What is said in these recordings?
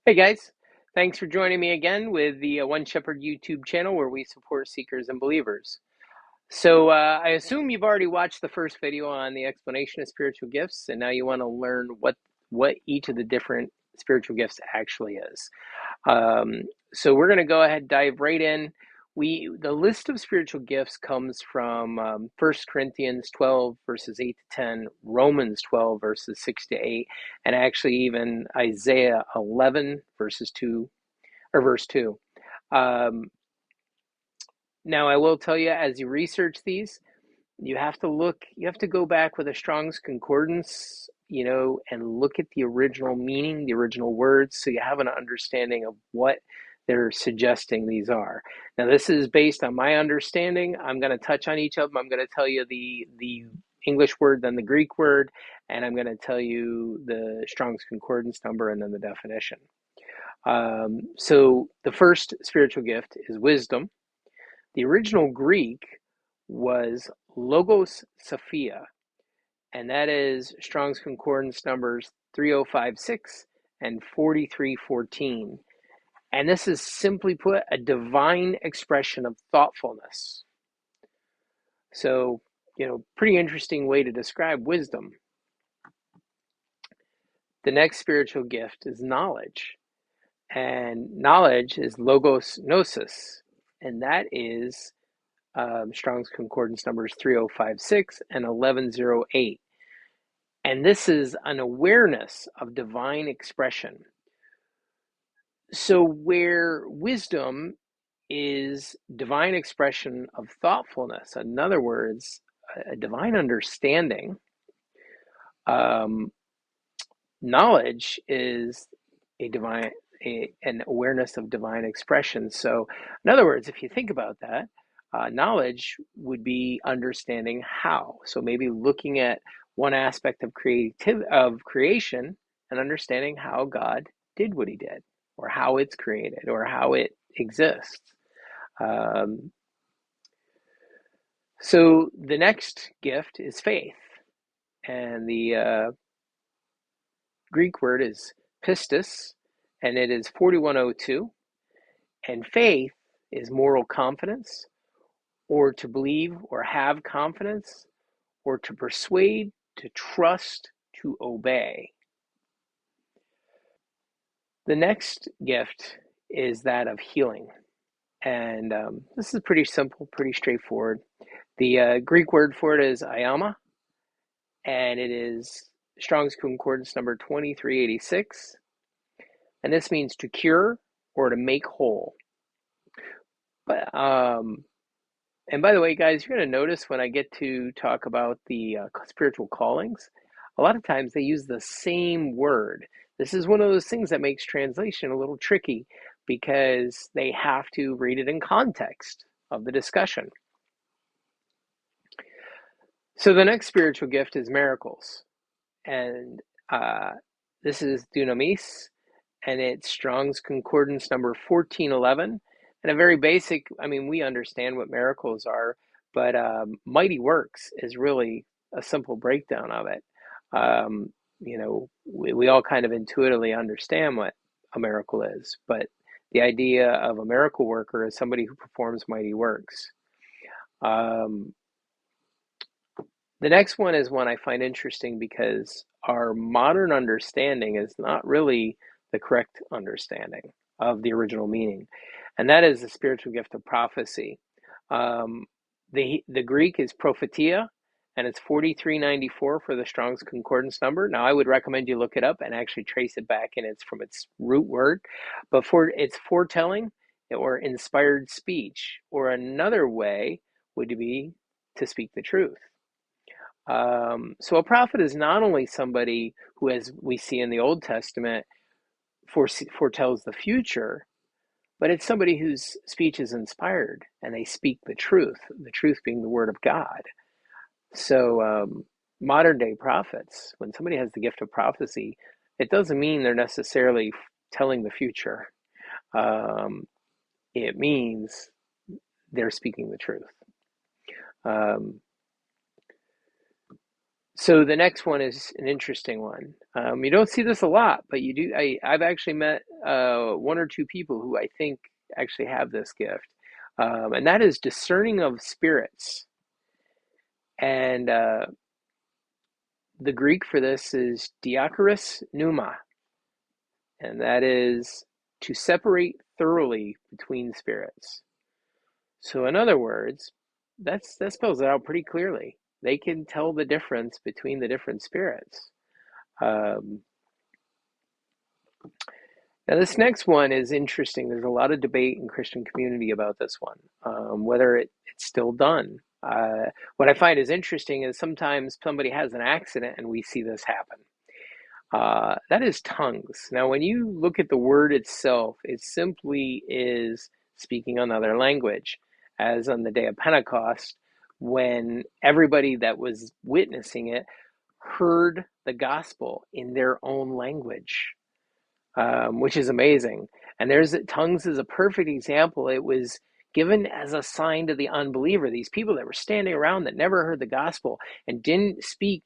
Hey guys, thanks for joining me again with the One Shepherd YouTube channel where we support seekers and believers. So I assume you've already watched the first video on the explanation of spiritual gifts, and now you want to learn what each of the different spiritual gifts actually is. Um, so we're going to go ahead and dive right in. The list of spiritual gifts comes from 1 Corinthians 12 verses 8 to 10, Romans 12 verses 6 to 8, and actually even Isaiah 11 verses 2 or verse 2. Um, Now I will tell you, as you research these, you have to go back with a Strong's Concordance, and look at the original meaning, the original words, so you have an understanding of what they're suggesting these are. Now, this is based on my understanding. I'm going to touch on each of them. I'm going to tell you the English word, then the Greek word, and I'm going to tell you the Strong's Concordance number and then the definition. So the first spiritual gift is wisdom. The original Greek was Logos Sophia, and that is Strong's Concordance numbers 3056 and 4314. And this is simply put a divine expression of thoughtfulness. So, pretty interesting way to describe wisdom. The next spiritual gift is knowledge, and knowledge is Logos Gnosis, and that is Strong's Concordance numbers 3056 and 1108. And this is an awareness of divine expression. So, where wisdom is divine expression of thoughtfulness, in other words, a divine understanding, um, knowledge is an awareness of divine expression. So, in other words, if you think about that, knowledge would be understanding how. So maybe looking at one aspect of creation and understanding how God did what he did, or how it's created, or how it exists. Um, so the next gift is faith, and the Greek word is pistis, and it is 4102. And faith is moral confidence, or to believe or have confidence, or to persuade, to trust, to obey. The next gift is that of healing. And this is pretty simple, pretty straightforward. The Greek word for it is iama, and it is Strong's Concordance number 2386. And this means to cure or to make whole. But And by the way, guys, you're going to notice when I get to talk about the spiritual callings, a lot of times they use the same word. This is one of those things that makes translation a little tricky because they have to read it in context of the discussion. So the next spiritual gift is miracles. And this is dunamis, and it's Strong's Concordance number 1411. And a very basic, we understand what miracles are, but mighty works is really a simple breakdown of it. We all kind of intuitively understand what a miracle is, but the idea of a miracle worker is somebody who performs mighty works. The next one is one I find interesting because our modern understanding is not really the correct understanding of the original meaning, and that is the spiritual gift of prophecy. Um, the Greek is prophetia, and it's 4394 for the Strong's Concordance number. Now, I would recommend you look it up and actually trace it back from its root word, but it's foretelling or inspired speech, or another way would be to speak the truth. So a prophet is not only somebody who, as we see in the Old Testament, foretells the future, but it's somebody whose speech is inspired and they speak the truth being the word of God. So modern day prophets, when somebody has the gift of prophecy, it doesn't mean they're necessarily telling the future. It means they're speaking the truth. So the next one is an interesting one. You don't see this a lot, but you do. I've actually met one or two people who I think actually have this gift, and that is discerning of spirits. And the Greek for this is diakoros pneuma, and that is to separate thoroughly between spirits. So in other words, that spells it out pretty clearly. They can tell the difference between the different spirits. Um, Now, this next one is interesting. There's a lot of debate in Christian community about this one, whether it's still done. What I find is interesting is sometimes somebody has an accident and we see this happen. That is tongues. Now, when you look at the word itself, it simply is speaking another language, as on the day of Pentecost, when everybody that was witnessing it heard the gospel in their own language, which is amazing. And tongues is a perfect example. It was given as a sign to the unbeliever. These people that were standing around that never heard the gospel and didn't speak,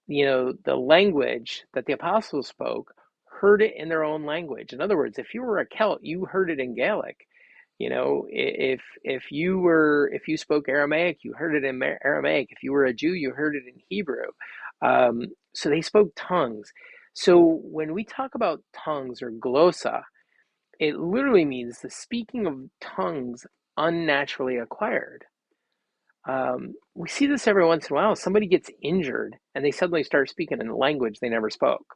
the language that the apostles spoke, heard it in their own language. In other words, if you were a Celt, you heard it in Gaelic. If you spoke Aramaic, you heard it in Aramaic. If you were a Jew, you heard it in Hebrew. So they spoke tongues. So when we talk about tongues or glossa, it literally means the speaking of tongues unnaturally acquired. We see this every once in a while. Somebody gets injured and they suddenly start speaking in a language they never spoke.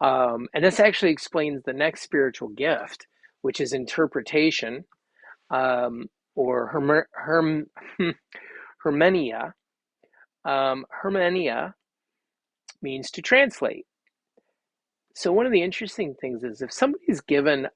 And this actually explains the next spiritual gift, which is interpretation, or hermenia. Hermenia means to translate. So one of the interesting things is if somebody's given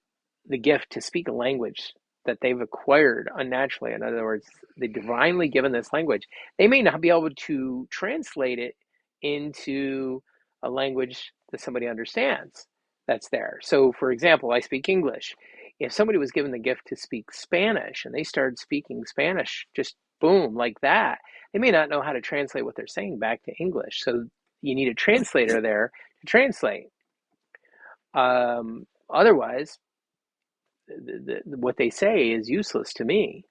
the gift to speak a language that they've acquired unnaturally, in other words, they're divinely given this language, they may not be able to translate it into a language that somebody understands that's there. So, for example, I speak English. If somebody was given the gift to speak Spanish and they started speaking Spanish, just boom, like that, they may not know how to translate what they're saying back to English. So you need a translator there to translate. Otherwise, what they say is useless to me.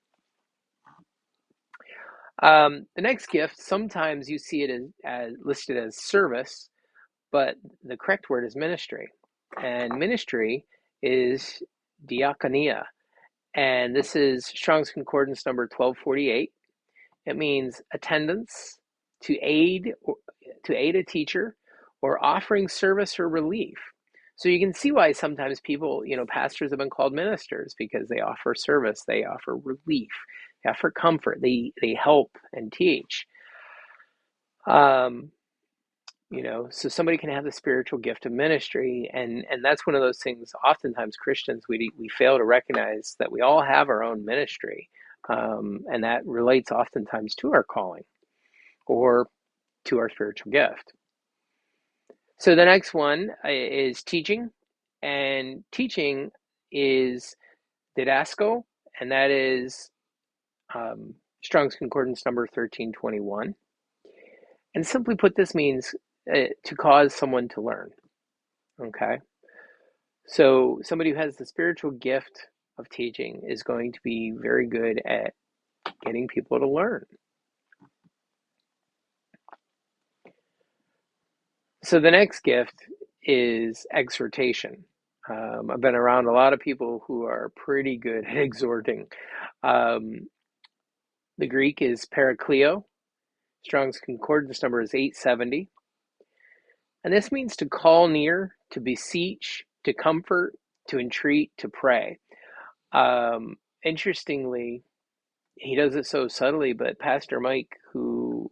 The next gift, sometimes you see it as listed as service, but the correct word is ministry. And ministry is diakonia. And this is Strong's Concordance number 1248. It means attendance, to aid a teacher, or offering service or relief. So you can see why sometimes people, pastors have been called ministers, because they offer service, they offer relief, they offer comfort, they help and teach. So somebody can have the spiritual gift of ministry, and that's one of those things. Oftentimes Christians, we fail to recognize that we all have our own ministry, and that relates oftentimes to our calling or to our spiritual gift. So the next one is teaching, and teaching is didasko, and that is Strong's Concordance number 1321. And simply put, this means to cause someone to learn. Okay? So somebody who has the spiritual gift of teaching is going to be very good at getting people to learn. So the next gift is exhortation. I've been around a lot of people who are pretty good at exhorting. The Greek is parakleo. Strong's Concordance number is 870. And this means to call near, to beseech, to comfort, to entreat, to pray. Interestingly, he does it so subtly, but Pastor Mike, who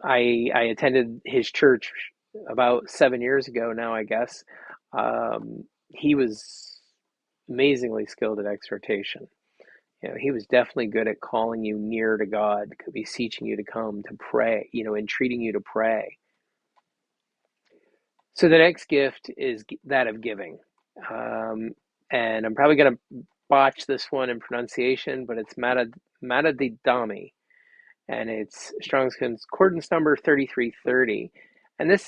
I attended his church about 7 years ago now, I guess. He was amazingly skilled at exhortation. He was definitely good at calling you near to God, beseeching you to come to pray, entreating you to pray. So the next gift is that of giving. And I'm probably going to botch this one in pronunciation, but it's matadidami. And it's Strong's Concordance number 3330. And this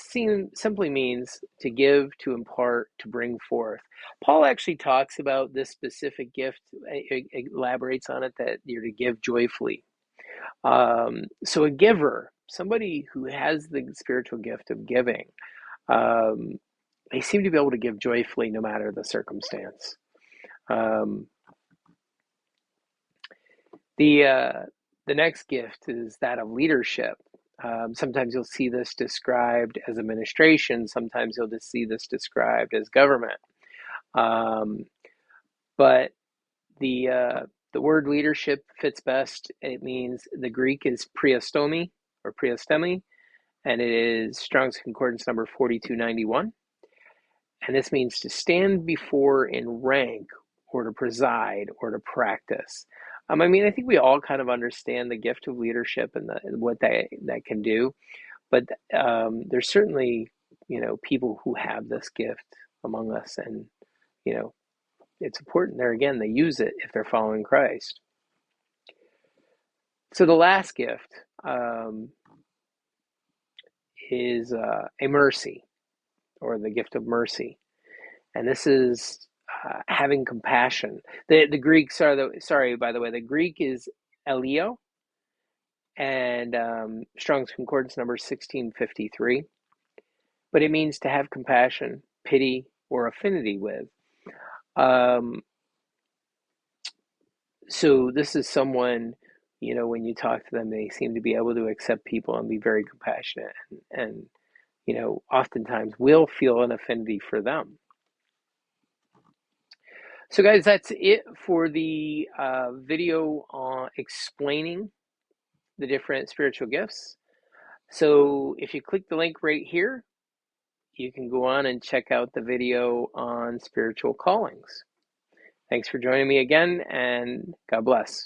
simply means to give, to impart, to bring forth. Paul actually talks about this specific gift, elaborates on it, that you're to give joyfully. So a giver, somebody who has the spiritual gift of giving, um, they seem to be able to give joyfully no matter the circumstance. Um, the next gift is that of leadership. Sometimes you'll see this described as administration. Sometimes you'll just see this described as government. But the word leadership fits best. It means, the Greek is priastomi or priastemi, and it is Strong's Concordance number 4291. And this means to stand before in rank, or to preside, or to practice. I think we all kind of understand the gift of leadership and what that can do, but there's certainly, people who have this gift among us, and it's important there again they use it if they're following Christ. So the last gift is a mercy, or the gift of mercy, and this is having compassion. The Greeks are by the way, the Greek is eleo, and Strong's Concordance number 1653, but it means to have compassion, pity, or affinity with. So this is someone, when you talk to them, they seem to be able to accept people and be very compassionate, and oftentimes will feel an affinity for them. So guys, that's it for the video on explaining the different spiritual gifts. So if you click the link right here, you can go on and check out the video on spiritual callings. Thanks for joining me again, and God bless.